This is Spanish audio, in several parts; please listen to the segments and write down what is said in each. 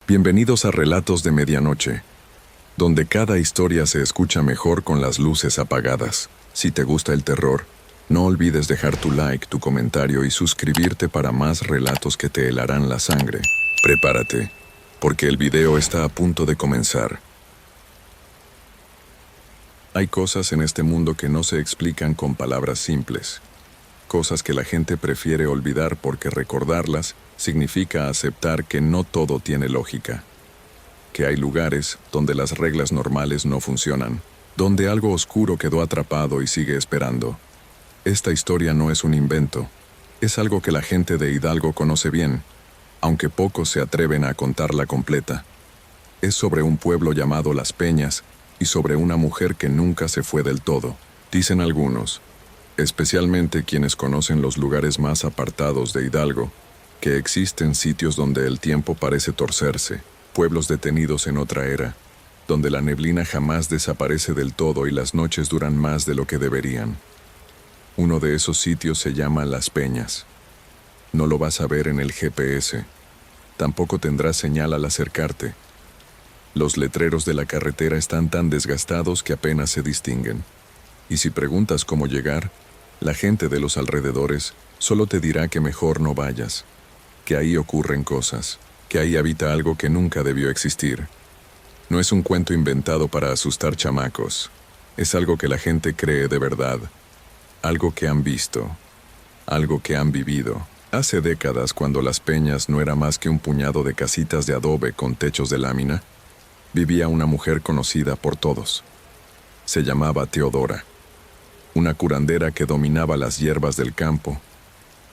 Bienvenidos a Relatos de Medianoche, donde cada historia se escucha mejor con las luces apagadas. Si te gusta el terror, no olvides dejar tu like, tu comentario y suscribirte para más relatos que te helarán la sangre. Prepárate, porque el video está a punto de comenzar. Hay cosas en este mundo que no se explican con palabras simples. Cosas que la gente prefiere olvidar porque recordarlas significa aceptar que no todo tiene lógica. Que hay lugares donde las reglas normales no funcionan, donde algo oscuro quedó atrapado y sigue esperando. Esta historia no es un invento, es algo que la gente de Hidalgo conoce bien, aunque pocos se atreven a contarla completa. Es sobre un pueblo llamado Las Peñas y sobre una mujer que nunca se fue del todo, dicen algunos, especialmente quienes conocen los lugares más apartados de Hidalgo, que existen sitios donde el tiempo parece torcerse, pueblos detenidos en otra era, donde la neblina jamás desaparece del todo y las noches duran más de lo que deberían. Uno de esos sitios se llama Las Peñas. No lo vas a ver en el GPS. Tampoco tendrás señal al acercarte. Los letreros de la carretera están tan desgastados que apenas se distinguen. Y si preguntas cómo llegar, la gente de los alrededores solo te dirá que mejor no vayas, que ahí ocurren cosas, que ahí habita algo que nunca debió existir. No es un cuento inventado para asustar chamacos, es algo que la gente cree de verdad, algo que han visto, algo que han vivido. Hace décadas, cuando Las Peñas no era más que un puñado de casitas de adobe con techos de lámina, vivía una mujer conocida por todos. Se llamaba Teodora, una curandera que dominaba las hierbas del campo,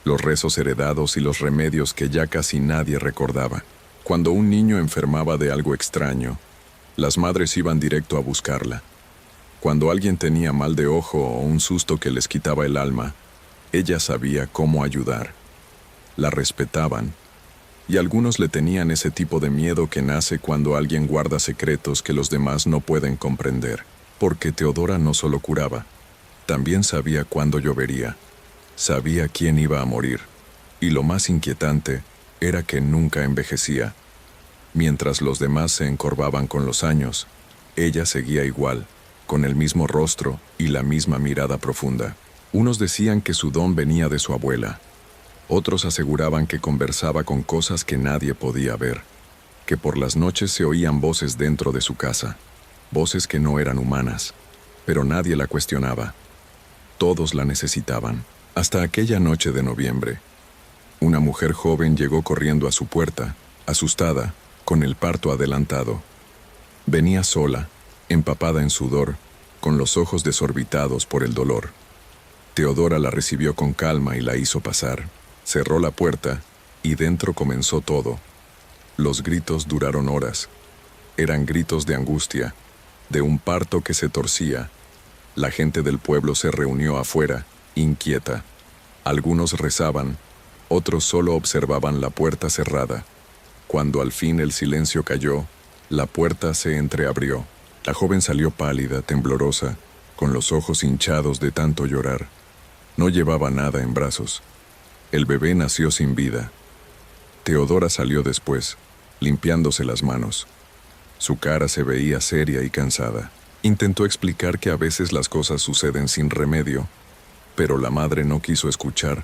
los rezos heredados y los remedios que ya casi nadie recordaba. Cuando un niño enfermaba de algo extraño, las madres iban directo a buscarla. Cuando alguien tenía mal de ojo o un susto que les quitaba el alma, ella sabía cómo ayudar. La respetaban, y algunos le tenían ese tipo de miedo que nace cuando alguien guarda secretos que los demás no pueden comprender. Porque Teodora no solo curaba, también sabía cuándo llovería, sabía quién iba a morir, y lo más inquietante era que nunca envejecía. Mientras los demás se encorvaban con los años, ella seguía igual, con el mismo rostro y la misma mirada profunda. Unos decían que su don venía de su abuela, otros aseguraban que conversaba con cosas que nadie podía ver, que por las noches se oían voces dentro de su casa, voces que no eran humanas, pero nadie la cuestionaba. Todos la necesitaban. Hasta aquella noche de noviembre, una mujer joven llegó corriendo a su puerta, asustada, con el parto adelantado. Venía sola, empapada en sudor, con los ojos desorbitados por el dolor. Teodora la recibió con calma y la hizo pasar. Cerró la puerta, y dentro comenzó todo. Los gritos duraron horas. Eran gritos de angustia, de un parto que se torcía. La gente del pueblo se reunió afuera, inquieta. Algunos rezaban, otros solo observaban la puerta cerrada. Cuando al fin el silencio cayó, la puerta se entreabrió. La joven salió pálida, temblorosa, con los ojos hinchados de tanto llorar. No llevaba nada en brazos. El bebé nació sin vida. Teodora salió después, limpiándose las manos. Su cara se veía seria y cansada. Intentó explicar que a veces las cosas suceden sin remedio, pero la madre no quiso escuchar.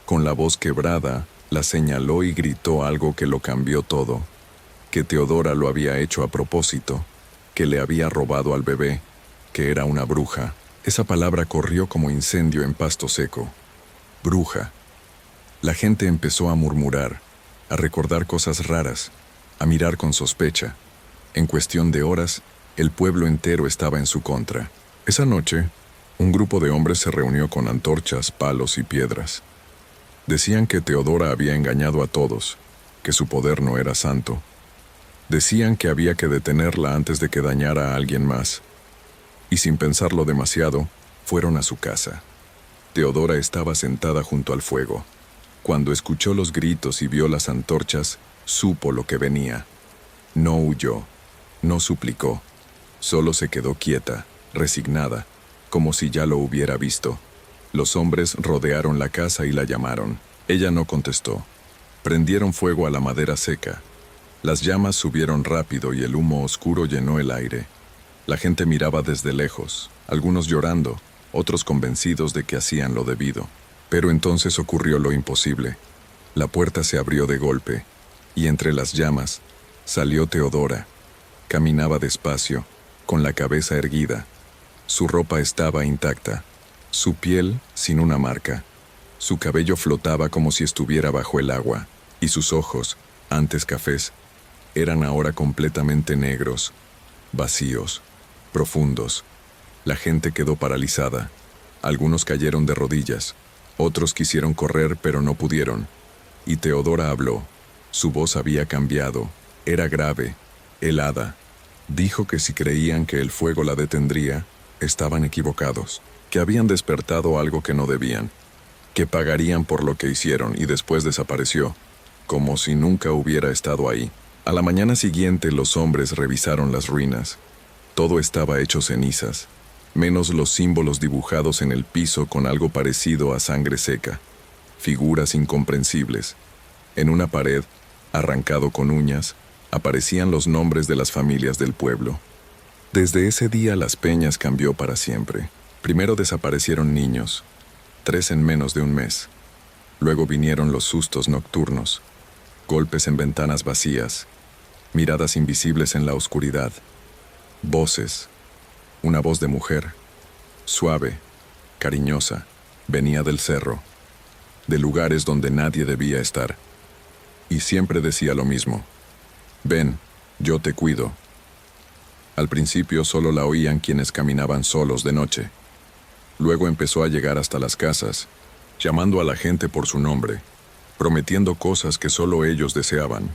Con la voz quebrada, la señaló y gritó algo que lo cambió todo, que Teodora lo había hecho a propósito, que le había robado al bebé, que era una bruja. Esa palabra corrió como incendio en pasto seco. Bruja. La gente empezó a murmurar, a recordar cosas raras, a mirar con sospecha. En cuestión de horas, el pueblo entero estaba en su contra. Esa noche, un grupo de hombres se reunió con antorchas, palos y piedras. Decían que Teodora había engañado a todos, que su poder no era santo. Decían que había que detenerla antes de que dañara a alguien más. Y sin pensarlo demasiado, fueron a su casa. Teodora estaba sentada junto al fuego. Cuando escuchó los gritos y vio las antorchas, supo lo que venía. No huyó, no suplicó. Solo se quedó quieta, resignada, como si ya lo hubiera visto. Los hombres rodearon la casa y la llamaron. Ella no contestó. Prendieron fuego a la madera seca. Las llamas subieron rápido y el humo oscuro llenó el aire. La gente miraba desde lejos, algunos llorando, otros convencidos de que hacían lo debido. Pero entonces ocurrió lo imposible. La puerta se abrió de golpe, y entre las llamas salió Teodora. Caminaba despacio, con la cabeza erguida. Su ropa estaba intacta, su piel sin una marca. Su cabello flotaba como si estuviera bajo el agua, y sus ojos, antes cafés, eran ahora completamente negros, vacíos, profundos. La gente quedó paralizada. Algunos cayeron de rodillas, otros quisieron correr pero no pudieron. Y Teodora habló. Su voz había cambiado, era grave, helada. Dijo que si creían que el fuego la detendría, estaban equivocados, que habían despertado algo que no debían, que pagarían por lo que hicieron, y después desapareció, como si nunca hubiera estado ahí. A la mañana siguiente los hombres revisaron las ruinas. Todo estaba hecho cenizas, menos los símbolos dibujados en el piso con algo parecido a sangre seca, figuras incomprensibles. En una pared, arrancado con uñas, aparecían los nombres de las familias del pueblo. Desde ese día Las Peñas cambió para siempre. Primero desaparecieron niños, 3 en menos de un mes. Luego vinieron los sustos nocturnos, golpes en ventanas vacías, miradas invisibles en la oscuridad, voces. Una voz de mujer, suave, cariñosa, venía del cerro, de lugares donde nadie debía estar. Y siempre decía lo mismo: ven, yo te cuido. Al principio solo la oían quienes caminaban solos de noche. Luego empezó a llegar hasta las casas, llamando a la gente por su nombre, prometiendo cosas que solo ellos deseaban.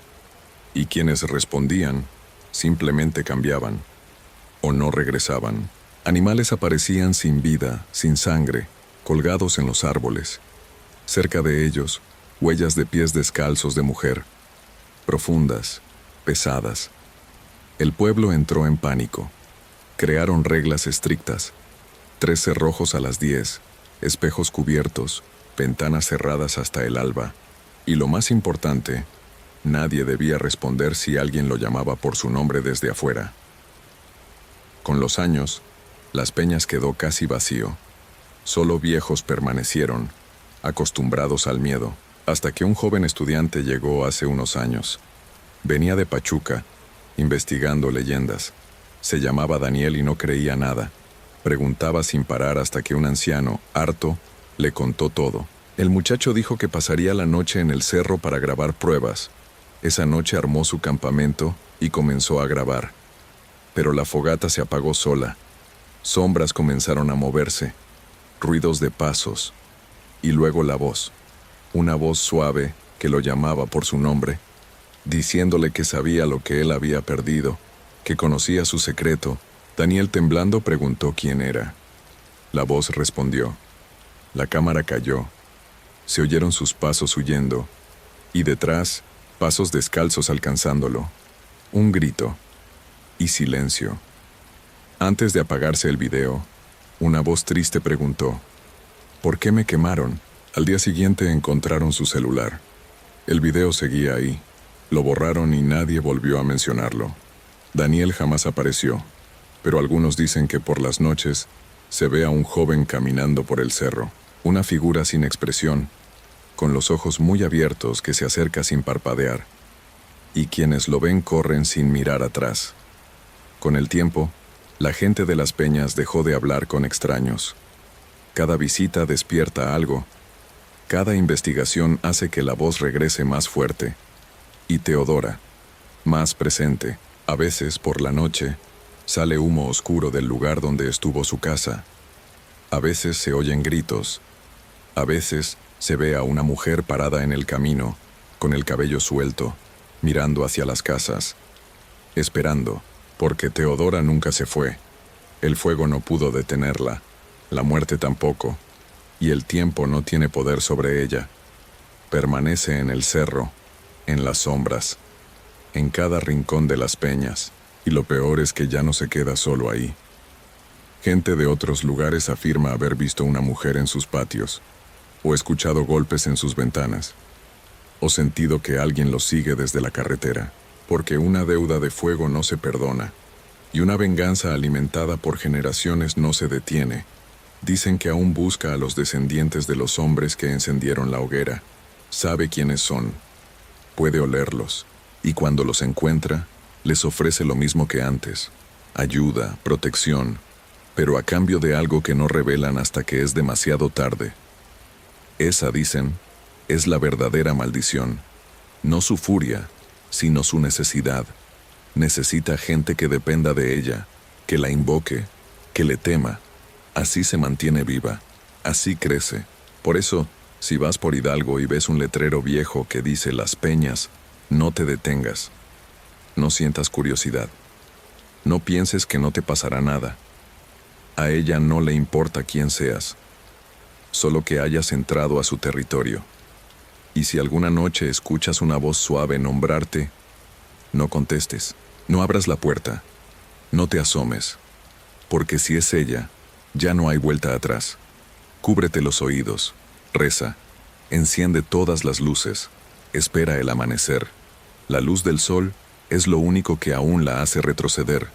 Y quienes respondían, simplemente cambiaban, o no regresaban. Animales aparecían sin vida, sin sangre, colgados en los árboles. Cerca de ellos, huellas de pies descalzos de mujer, profundas, pesadas. El pueblo entró en pánico. Crearon reglas estrictas: 3 cerrojos a las 10, espejos cubiertos, ventanas cerradas hasta el alba. Y lo más importante, nadie debía responder si alguien lo llamaba por su nombre desde afuera. Con los años, Las Peñas quedó casi vacío. Solo viejos permanecieron, acostumbrados al miedo, hasta que un joven estudiante llegó hace unos años. Venía de Pachuca, investigando leyendas. Se llamaba Daniel y no creía nada. Preguntaba sin parar hasta que un anciano, harto, le contó todo. El muchacho dijo que pasaría la noche en el cerro para grabar pruebas. Esa noche armó su campamento y comenzó a grabar. Pero la fogata se apagó sola. Sombras comenzaron a moverse, ruidos de pasos, y luego la voz. Una voz suave que lo llamaba por su nombre, diciéndole que sabía lo que él había perdido, que conocía su secreto. Daniel, temblando, preguntó quién era. La voz respondió. La cámara cayó. Se oyeron sus pasos huyendo, y detrás, pasos descalzos alcanzándolo. Un grito, y silencio. Antes de apagarse el video, una voz triste preguntó: ¿por qué me quemaron? Al día siguiente encontraron su celular. El video seguía ahí. Lo borraron y nadie volvió a mencionarlo. Daniel jamás apareció, pero algunos dicen que por las noches se ve a un joven caminando por el cerro, una figura sin expresión, con los ojos muy abiertos que se acerca sin parpadear, y quienes lo ven corren sin mirar atrás. Con el tiempo, la gente de Las Peñas dejó de hablar con extraños. Cada visita despierta algo. Cada investigación hace que la voz regrese más fuerte. Y Teodora, más presente. A veces, por la noche, sale humo oscuro del lugar donde estuvo su casa. A veces se oyen gritos. A veces se ve a una mujer parada en el camino, con el cabello suelto, mirando hacia las casas, esperando, porque Teodora nunca se fue. El fuego no pudo detenerla, la muerte tampoco, y el tiempo no tiene poder sobre ella. Permanece en el cerro, en las sombras, en cada rincón de Las Peñas, y lo peor es que ya no se queda solo ahí. Gente de otros lugares afirma haber visto una mujer en sus patios, o escuchado golpes en sus ventanas, o sentido que alguien los sigue desde la carretera. porque una deuda de fuego no se perdona, y una venganza alimentada por generaciones no se detiene. Dicen que aún busca a los descendientes de los hombres que encendieron la hoguera. Sabe quiénes son, puede olerlos, y cuando los encuentra, les ofrece lo mismo que antes: ayuda, protección, pero a cambio de algo que no revelan hasta que es demasiado tarde. Esa, dicen, es la verdadera maldición. No su furia, sino su necesidad. Necesita gente que dependa de ella, que la invoque, que le tema. Así se mantiene viva, así crece. Por eso, si vas por Hidalgo y ves un letrero viejo que dice Las Peñas, no te detengas. No sientas curiosidad. No pienses que no te pasará nada. A ella no le importa quién seas, solo que hayas entrado a su territorio. Y si alguna noche escuchas una voz suave nombrarte, no contestes, no abras la puerta, no te asomes, porque si es ella, ya no hay vuelta atrás. Cúbrete los oídos, reza, enciende todas las luces, espera el amanecer. La luz del sol es lo único que aún la hace retroceder,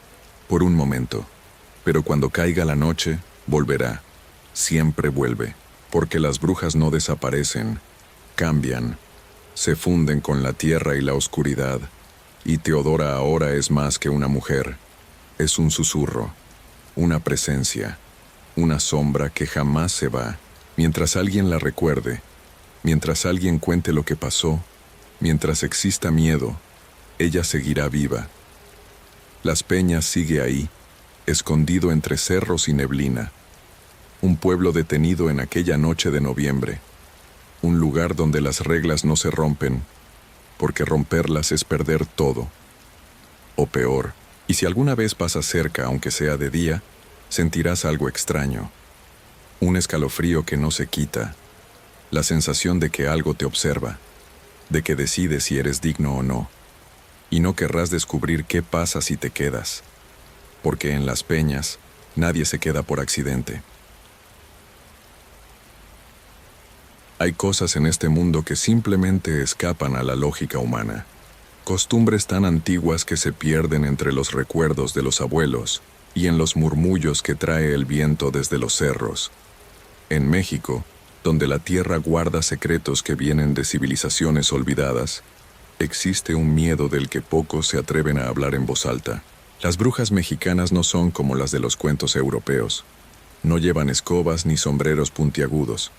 por un momento. Pero cuando caiga la noche, volverá, siempre vuelve, porque las brujas no desaparecen, cambian, se funden con la tierra y la oscuridad, y Teodora ahora es más que una mujer, es un susurro, una presencia, una sombra que jamás se va. Mientras alguien la recuerde, mientras alguien cuente lo que pasó, mientras exista miedo, ella seguirá viva. Las Peñas sigue ahí, escondido entre cerros y neblina. Un pueblo detenido en aquella noche de noviembre. Un lugar donde las reglas no se rompen, porque romperlas es perder todo. O peor, y si alguna vez pasas cerca, aunque sea de día, sentirás algo extraño. Un escalofrío que no se quita. La sensación de que algo te observa, de que decide si eres digno o no. Y no querrás descubrir qué pasa si te quedas, porque en Las Peñas nadie se queda por accidente. Hay cosas en este mundo que simplemente escapan a la lógica humana. Costumbres tan antiguas que se pierden entre los recuerdos de los abuelos y en los murmullos que trae el viento desde los cerros. En México, donde la tierra guarda secretos que vienen de civilizaciones olvidadas, existe un miedo del que pocos se atreven a hablar en voz alta. Las brujas mexicanas no son como las de los cuentos europeos. No llevan escobas ni sombreros puntiagudos.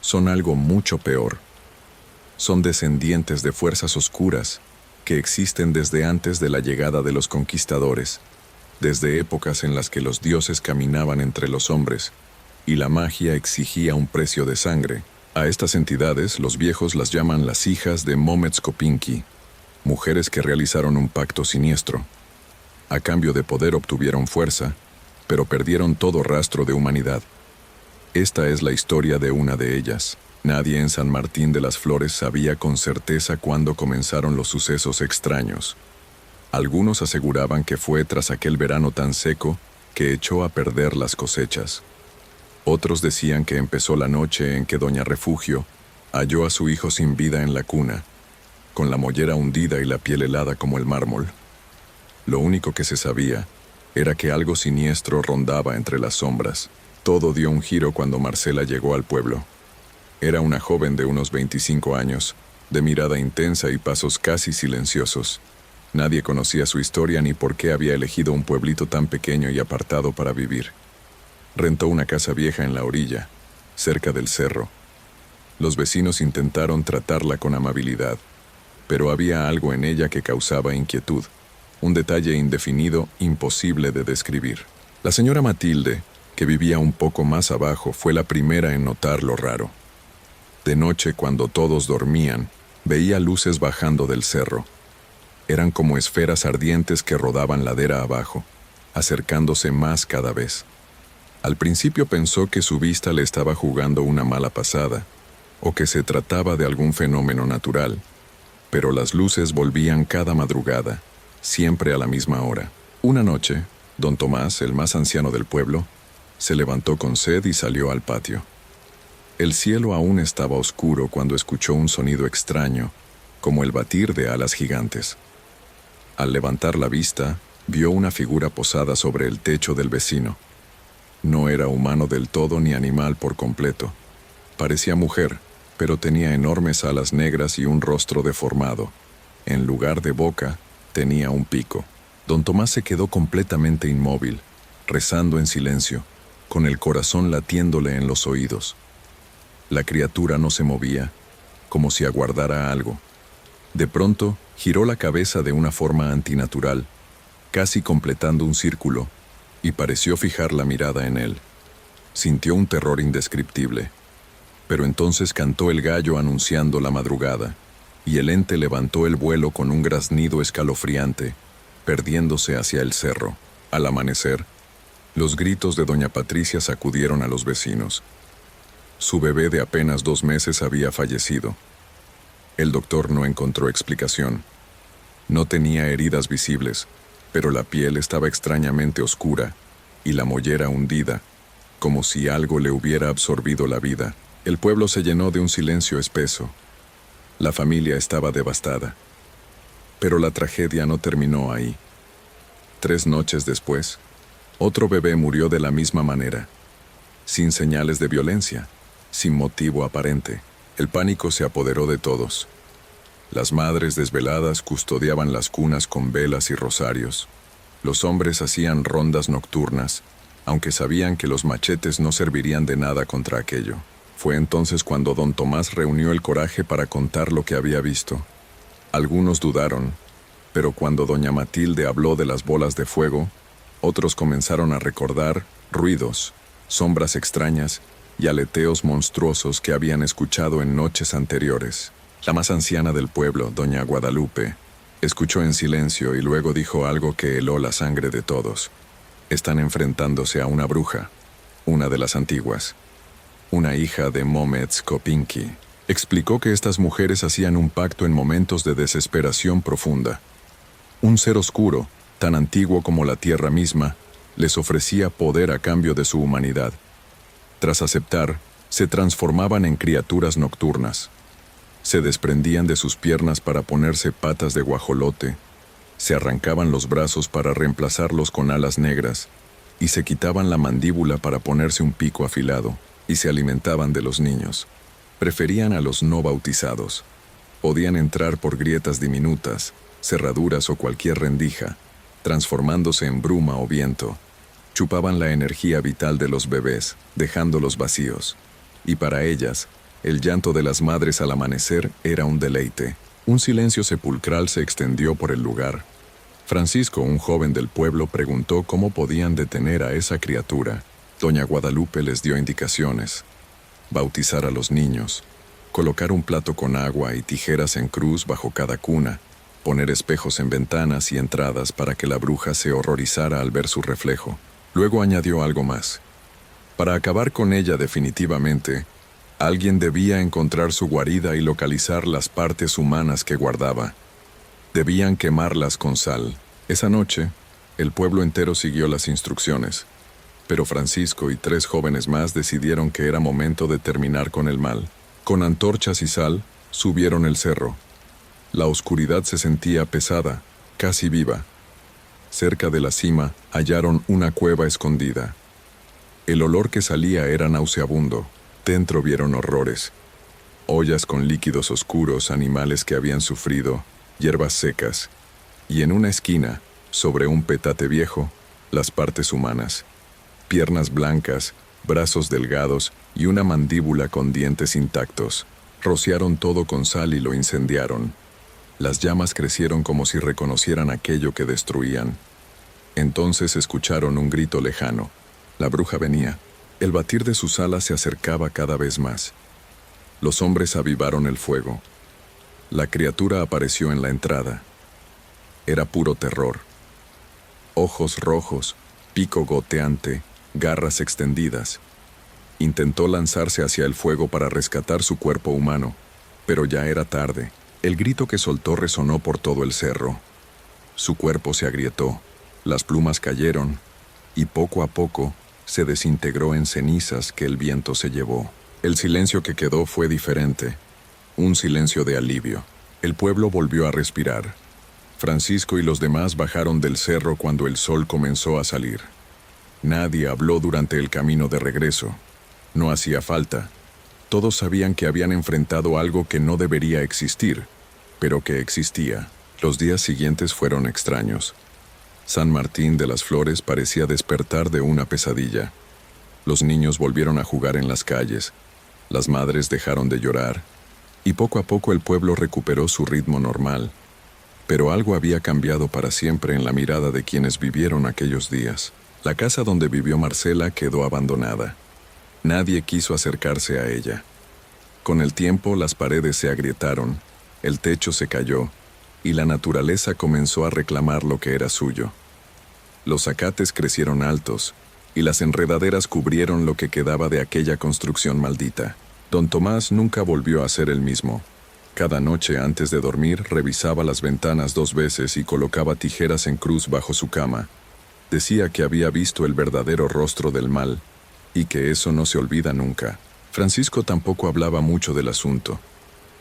Son algo mucho peor. Son descendientes de fuerzas oscuras que existen desde antes de la llegada de los conquistadores, desde épocas en las que los dioses caminaban entre los hombres y la magia exigía un precio de sangre. A estas entidades los viejos las llaman las hijas de Mometz-Copinqui, mujeres que realizaron un pacto siniestro. A cambio de poder obtuvieron fuerza, pero perdieron todo rastro de humanidad. Esta es la historia de una de ellas. Nadie en San Martín de las Flores sabía con certeza cuándo comenzaron los sucesos extraños. Algunos aseguraban que fue tras aquel verano tan seco que echó a perder las cosechas. Otros decían que empezó la noche en que Doña Refugio halló a su hijo sin vida en la cuna, con la mollera hundida y la piel helada como el mármol. Lo único que se sabía era que algo siniestro rondaba entre las sombras. Todo dio un giro cuando Marcela llegó al pueblo. Era una joven de unos 25 años, de mirada intensa y pasos casi silenciosos. Nadie conocía su historia ni por qué había elegido un pueblito tan pequeño y apartado para vivir. Rentó una casa vieja en la orilla, cerca del cerro. Los vecinos intentaron tratarla con amabilidad, pero había algo en ella que causaba inquietud, un detalle indefinido imposible de describir. La señora Matilde, que vivía un poco más abajo, fue la primera en notar lo raro. De noche, cuando todos dormían, veía luces bajando del cerro. Eran como esferas ardientes que rodaban ladera abajo, acercándose más cada vez. Al principio pensó que su vista le estaba jugando una mala pasada, o que se trataba de algún fenómeno natural, pero las luces volvían cada madrugada, siempre a la misma hora. Una noche, don Tomás, el más anciano del pueblo, se levantó con sed y salió al patio. El cielo aún estaba oscuro cuando escuchó un sonido extraño, como el batir de alas gigantes. Al levantar la vista, vio una figura posada sobre el techo del vecino. No era humano del todo ni animal por completo. Parecía mujer, pero tenía enormes alas negras y un rostro deformado. En lugar de boca, tenía un pico. Don Tomás se quedó completamente inmóvil, rezando en silencio, con el corazón latiéndole en los oídos. La criatura no se movía, como si aguardara algo. De pronto, giró la cabeza de una forma antinatural, casi completando un círculo, y pareció fijar la mirada en él. Sintió un terror indescriptible. Pero entonces cantó el gallo anunciando la madrugada, y el ente levantó el vuelo con un graznido escalofriante, perdiéndose hacia el cerro. Al amanecer, los gritos de doña Patricia sacudieron a los vecinos. Su bebé de apenas 2 meses había fallecido. El doctor no encontró explicación. No tenía heridas visibles, pero la piel estaba extrañamente oscura y la mollera hundida, como si algo le hubiera absorbido la vida. El pueblo se llenó de un silencio espeso. La familia estaba devastada. Pero la tragedia no terminó ahí. 3 noches después, otro bebé murió de la misma manera, sin señales de violencia, sin motivo aparente. El pánico se apoderó de todos. Las madres desveladas custodiaban las cunas con velas y rosarios. Los hombres hacían rondas nocturnas, aunque sabían que los machetes no servirían de nada contra aquello. Fue entonces cuando don Tomás reunió el coraje para contar lo que había visto. Algunos dudaron, pero cuando doña Matilde habló de las bolas de fuego, otros comenzaron a recordar ruidos, sombras extrañas y aleteos monstruosos que habían escuchado en noches anteriores. La más anciana del pueblo, doña Guadalupe, escuchó en silencio y luego dijo algo que heló la sangre de todos. Están enfrentándose a una bruja, una de las antiguas, una hija de Momets Kopinki. Explicó que estas mujeres hacían un pacto en momentos de desesperación profunda. Un ser oscuro, tan antiguo como la tierra misma, les ofrecía poder a cambio de su humanidad. Tras aceptar, se transformaban en criaturas nocturnas. Se desprendían de sus piernas para ponerse patas de guajolote, se arrancaban los brazos para reemplazarlos con alas negras, y se quitaban la mandíbula para ponerse un pico afilado, y se alimentaban de los niños. Preferían a los no bautizados. Podían entrar por grietas diminutas, cerraduras o cualquier rendija, transformándose en bruma o viento. Chupaban la energía vital de los bebés, dejándolos vacíos. Y para ellas, el llanto de las madres al amanecer era un deleite. Un silencio sepulcral se extendió por el lugar. Francisco, un joven del pueblo, preguntó cómo podían detener a esa criatura. Doña Guadalupe les dio indicaciones. Bautizar a los niños, colocar un plato con agua y tijeras en cruz bajo cada cuna, poner espejos en ventanas y entradas para que la bruja se horrorizara al ver su reflejo. Luego añadió algo más. Para acabar con ella definitivamente, alguien debía encontrar su guarida y localizar las partes humanas que guardaba. Debían quemarlas con sal. Esa noche, el pueblo entero siguió las instrucciones, pero Francisco y 3 jóvenes más decidieron que era momento de terminar con el mal. Con antorchas y sal, subieron el cerro. La oscuridad se sentía pesada, casi viva. Cerca de la cima, hallaron una cueva escondida. El olor que salía era nauseabundo. Dentro vieron horrores. Ollas con líquidos oscuros, animales que habían sufrido, hierbas secas. Y en una esquina, sobre un petate viejo, las partes humanas. Piernas blancas, brazos delgados y una mandíbula con dientes intactos. Rociaron todo con sal y lo incendiaron. Las llamas crecieron como si reconocieran aquello que destruían. Entonces escucharon un grito lejano. La bruja venía. El batir de sus alas se acercaba cada vez más. Los hombres avivaron el fuego. La criatura apareció en la entrada. Era puro terror. Ojos rojos, pico goteante, garras extendidas. Intentó lanzarse hacia el fuego para rescatar su cuerpo humano, pero ya era tarde. El grito que soltó resonó por todo el cerro. Su cuerpo se agrietó, las plumas cayeron, y poco a poco se desintegró en cenizas que el viento se llevó. El silencio que quedó fue diferente, un silencio de alivio. El pueblo volvió a respirar. Francisco y los demás bajaron del cerro cuando el sol comenzó a salir. Nadie habló durante el camino de regreso. No hacía falta. Todos sabían que habían enfrentado algo que no debería existir, pero que existía. Los días siguientes fueron extraños. San Martín de las Flores parecía despertar de una pesadilla. Los niños volvieron a jugar en las calles, las madres dejaron de llorar, y poco a poco el pueblo recuperó su ritmo normal. Pero algo había cambiado para siempre en la mirada de quienes vivieron aquellos días. La casa donde vivió Marcela quedó abandonada. Nadie quiso acercarse a ella. Con el tiempo las paredes se agrietaron, el techo se cayó, y la naturaleza comenzó a reclamar lo que era suyo. Los zacates crecieron altos, y las enredaderas cubrieron lo que quedaba de aquella construcción maldita. Don Tomás nunca volvió a ser el mismo. Cada noche antes de dormir revisaba las ventanas 2 veces y colocaba tijeras en cruz bajo su cama. Decía que había visto el verdadero rostro del mal, y que eso no se olvida nunca. Francisco tampoco hablaba mucho del asunto.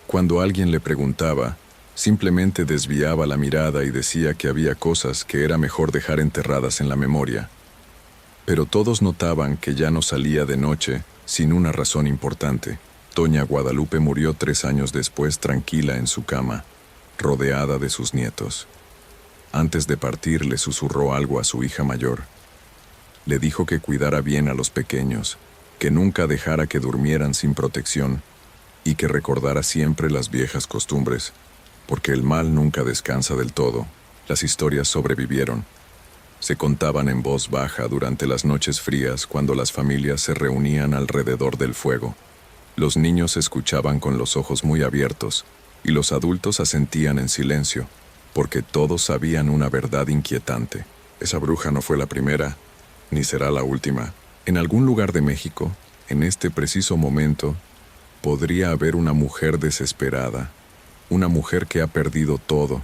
Cuando alguien le preguntaba, simplemente desviaba la mirada y decía que había cosas que era mejor dejar enterradas en la memoria. Pero todos notaban que ya no salía de noche sin una razón importante. Doña Guadalupe murió 3 años después tranquila en su cama, rodeada de sus nietos. Antes de partir le susurró algo a su hija mayor. Le dijo que cuidara bien a los pequeños, que nunca dejara que durmieran sin protección y que recordara siempre las viejas costumbres, porque el mal nunca descansa del todo. Las historias sobrevivieron. Se contaban en voz baja durante las noches frías cuando las familias se reunían alrededor del fuego. Los niños escuchaban con los ojos muy abiertos y los adultos asentían en silencio, porque todos sabían una verdad inquietante. Esa bruja no fue la primera, ni será la última. En algún lugar de México, en este preciso momento, podría haber una mujer desesperada, una mujer que ha perdido todo,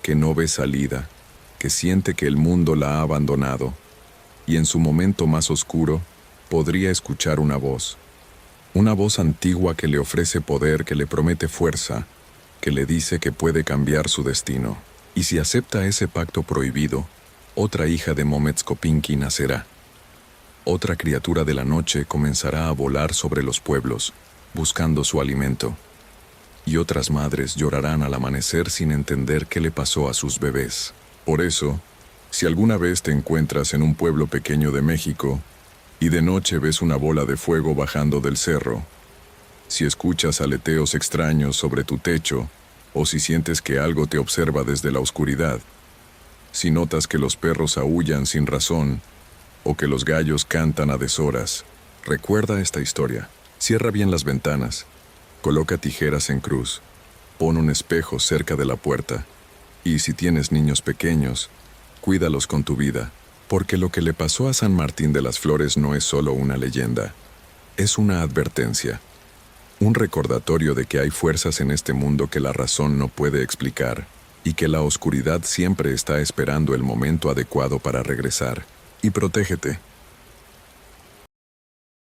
que no ve salida, que siente que el mundo la ha abandonado, y en su momento más oscuro podría escuchar una voz antigua que le ofrece poder, que le promete fuerza, que le dice que puede cambiar su destino. Y si acepta ese pacto prohibido, otra hija de Mometskopinki nacerá. Otra criatura de la noche comenzará a volar sobre los pueblos, buscando su alimento. Y otras madres llorarán al amanecer sin entender qué le pasó a sus bebés. Por eso, si alguna vez te encuentras en un pueblo pequeño de México y de noche ves una bola de fuego bajando del cerro, si escuchas aleteos extraños sobre tu techo o si sientes que algo te observa desde la oscuridad, si notas que los perros aúllan sin razón o que los gallos cantan a deshoras, recuerda esta historia. Cierra bien las ventanas, coloca tijeras en cruz, pon un espejo cerca de la puerta y si tienes niños pequeños, cuídalos con tu vida, porque lo que le pasó a San Martín de las Flores no es solo una leyenda, es una advertencia, un recordatorio de que hay fuerzas en este mundo que la razón no puede explicar y que la oscuridad siempre está esperando el momento adecuado para regresar. Y protégete.